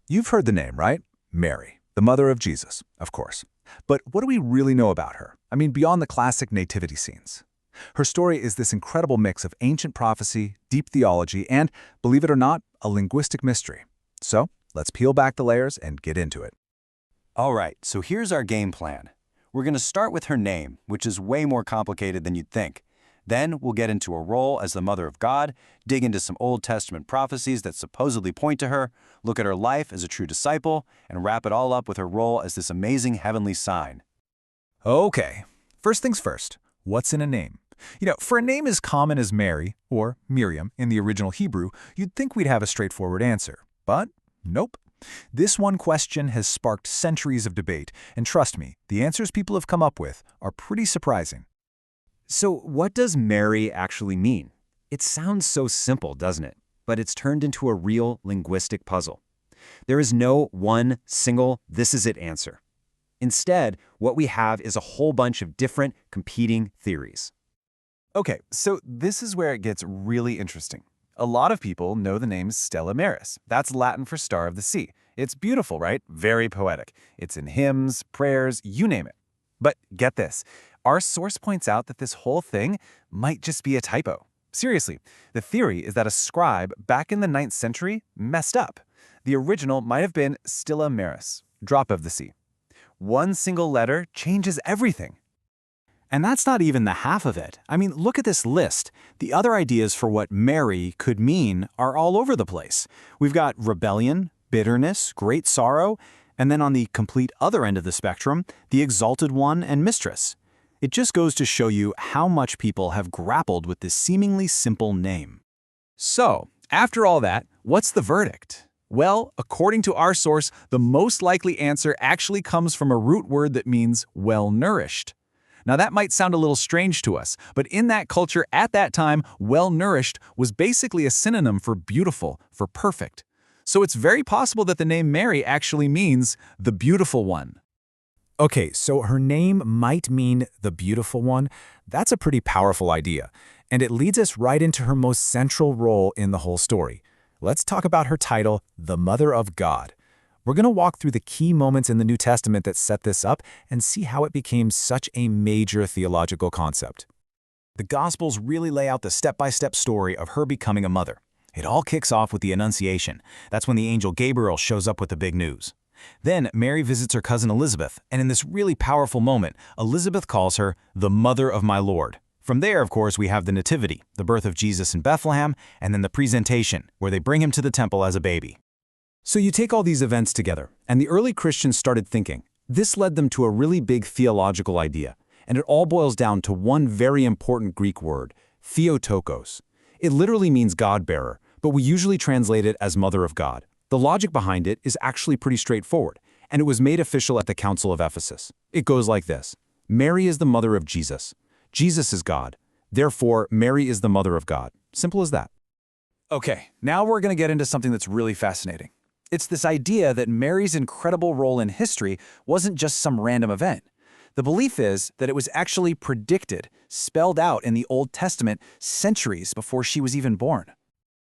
You've heard the name, right? Mary, the mother of Jesus, of course. But what do we really know about her? I mean, beyond the classic nativity scenes. Her story is this incredible mix of ancient prophecy, deep theology, and, believe it or not, a linguistic mystery. So, let's peel back the layers and get into it. All right, so here's our game plan. We're going to start with her name, which is way more complicated than you'd think. Then we'll get into her role as the Mother of God, dig into some Old Testament prophecies that supposedly point to her, look at her life as a true disciple, and wrap it all up with her role as this amazing heavenly sign. Okay, first things first, what's in a name? For a name as common as Mary, or Miriam in the original Hebrew, you'd think we'd have a straightforward answer. But nope. This one question has sparked centuries of debate, and trust me, the answers people have come up with are pretty surprising. So what does Mary actually mean? It sounds so simple, doesn't it? But it's turned into a real linguistic puzzle. There is no one single this is it answer. Instead, what we have is a whole bunch of different competing theories. Okay, so this is where it gets really interesting. A lot of people know the name Stella Maris. That's Latin for Star of the Sea. It's beautiful, right? Very poetic. It's in hymns, prayers, you name it. But get this. Our source points out that this whole thing might just be a typo. Seriously, the theory is that a scribe back in the 9th century messed up. The original might have been Stilla Maris, drop of the sea. One single letter changes everything. And that's not even the half of it. I mean, look at this list. The other ideas for what Mary could mean are all over the place. We've got rebellion, bitterness, great sorrow, and then on the complete other end of the spectrum, the exalted one and mistress. It just goes to show you how much people have grappled with this seemingly simple name. So, after all that, what's the verdict? Well, according to our source, the most likely answer actually comes from a root word that means well-nourished. Now that might sound a little strange to us, but in that culture at that time, well-nourished was basically a synonym for beautiful, for perfect. So it's very possible that the name Mary actually means the beautiful one. Okay, so her name might mean the beautiful one. That's a pretty powerful idea, and it leads us right into her most central role in the whole story. Let's talk about her title, the Mother of God. We're going to walk through the key moments in the New Testament that set this up and see how it became such a major theological concept. The Gospels really lay out the step-by-step story of her becoming a mother. It all kicks off with the Annunciation. That's when the angel Gabriel shows up with the big news. Then Mary visits her cousin Elizabeth, and in this really powerful moment, Elizabeth calls her the Mother of my Lord. From there, of course, we have the Nativity, the birth of Jesus in Bethlehem, and then the Presentation, where they bring him to the temple as a baby. So you take all these events together, and the early Christians started thinking. This led them to a really big theological idea, and it all boils down to one very important Greek word, Theotokos. It literally means God-bearer, but we usually translate it as Mother of God. The logic behind it is actually pretty straightforward, and it was made official at the Council of Ephesus. It goes like this. Mary is the mother of Jesus. Jesus is God. Therefore, Mary is the mother of God. Simple as that. Okay, now we're going to get into something that's really fascinating. It's this idea that Mary's incredible role in history wasn't just some random event. The belief is that it was actually predicted, spelled out in the Old Testament centuries before she was even born.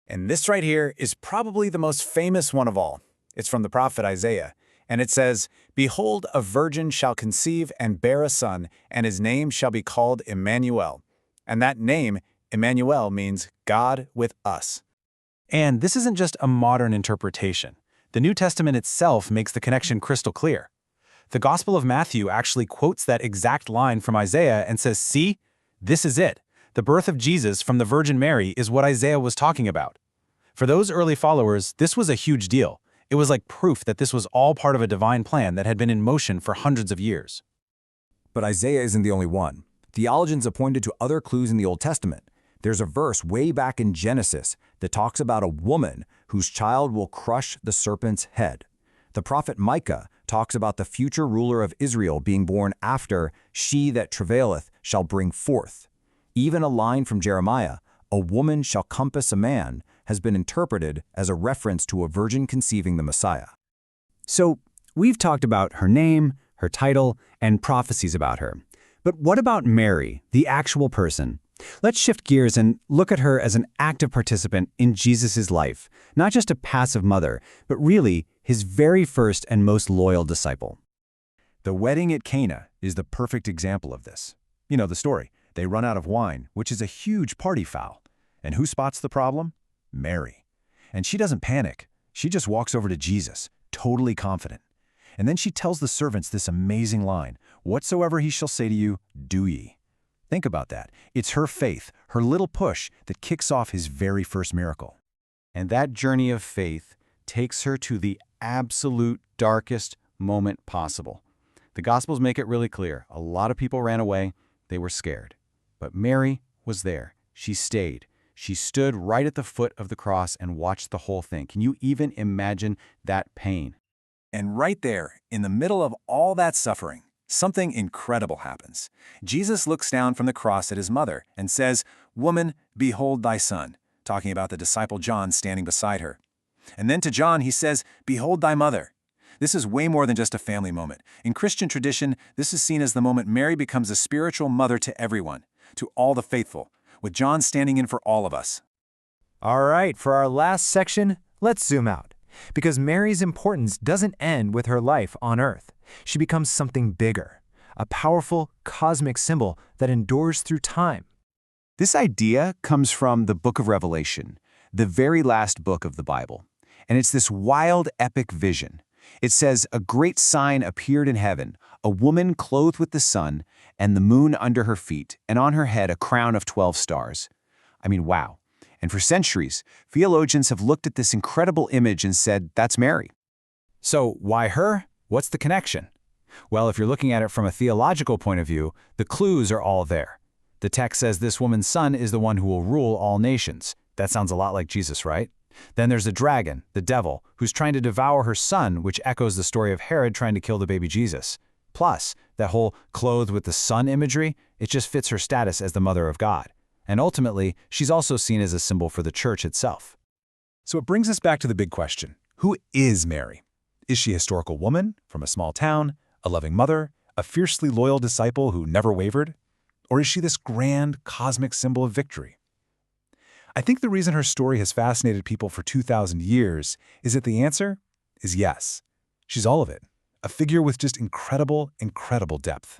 And this right here is probably the most famous one of all. It's from the prophet Isaiah, and it says, "Behold, a virgin shall conceive and bear a son, and his name shall be called Emmanuel." And that name, Emmanuel, means God with us. And this isn't just a modern interpretation. The New Testament itself makes the connection crystal clear. The Gospel of Matthew actually quotes that exact line from Isaiah and says, "See, this is it. The birth of Jesus from the Virgin Mary is what Isaiah was talking about." For those early followers, this was a huge deal. It was like proof that this was all part of a divine plan that had been in motion for hundreds of years. But Isaiah isn't the only one. Theologians have pointed to other clues in the Old Testament. There's a verse way back in Genesis that talks about a woman whose child will crush the serpent's head. The prophet Micah talks about the future ruler of Israel being born after "she that travaileth shall bring forth." Even a line from Jeremiah, "a woman shall compass a man," has been interpreted as a reference to a virgin conceiving the Messiah. So we've talked about her name, her title, and prophecies about her. But what about Mary, the actual person? Let's shift gears and look at her as an active participant in Jesus' life, not just a passive mother, but really his very first and most loyal disciple. The wedding at Cana is the perfect example of this. You know the story. They run out of wine, which is a huge party foul. And who spots the problem? Mary. And she doesn't panic. She just walks over to Jesus, totally confident. And then she tells the servants this amazing line, "Whatsoever he shall say to you, do ye." Think about that. It's her faith, her little push, that kicks off his very first miracle. And that journey of faith takes her to the absolute darkest moment possible. The Gospels make it really clear. A lot of people ran away. They were scared. But Mary was there. She stayed. She stood right at the foot of the cross and watched the whole thing. Can you even imagine that pain? And right there, in the middle of all that suffering, something incredible happens. Jesus looks down from the cross at his mother and says, "Woman, behold thy son," talking about the disciple John standing beside her. And then to John, he says, "Behold thy mother." This is way more than just a family moment. In Christian tradition, this is seen as the moment Mary becomes a spiritual mother to everyone, to all the faithful, with John standing in for all of us. All right, for our last section, let's zoom out. Because Mary's importance doesn't end with her life on earth. She becomes something bigger, a powerful cosmic symbol that endures through time. This idea comes from the book of Revelation, the very last book of the Bible. And it's this wild, epic vision. It says, "A great sign appeared in heaven, a woman clothed with the sun, and the moon under her feet, and on her head a crown of 12 stars. I mean, wow. And for centuries, theologians have looked at this incredible image and said, that's Mary. So why her? What's the connection? Well, if you're looking at it from a theological point of view, the clues are all there. The text says this woman's son is the one who will rule all nations. That sounds a lot like Jesus, right? Then there's the dragon, the devil, who's trying to devour her son, which echoes the story of Herod trying to kill the baby Jesus. Plus, that whole clothed with the sun imagery, it just fits her status as the mother of God. And ultimately, she's also seen as a symbol for the church itself. So it brings us back to the big question. Who is Mary? Is she a historical woman from a small town, a loving mother, a fiercely loyal disciple who never wavered? Or is she this grand cosmic symbol of victory? I think the reason her story has fascinated people for 2,000 years is that the answer is yes. She's all of it, a figure with just incredible, incredible depth.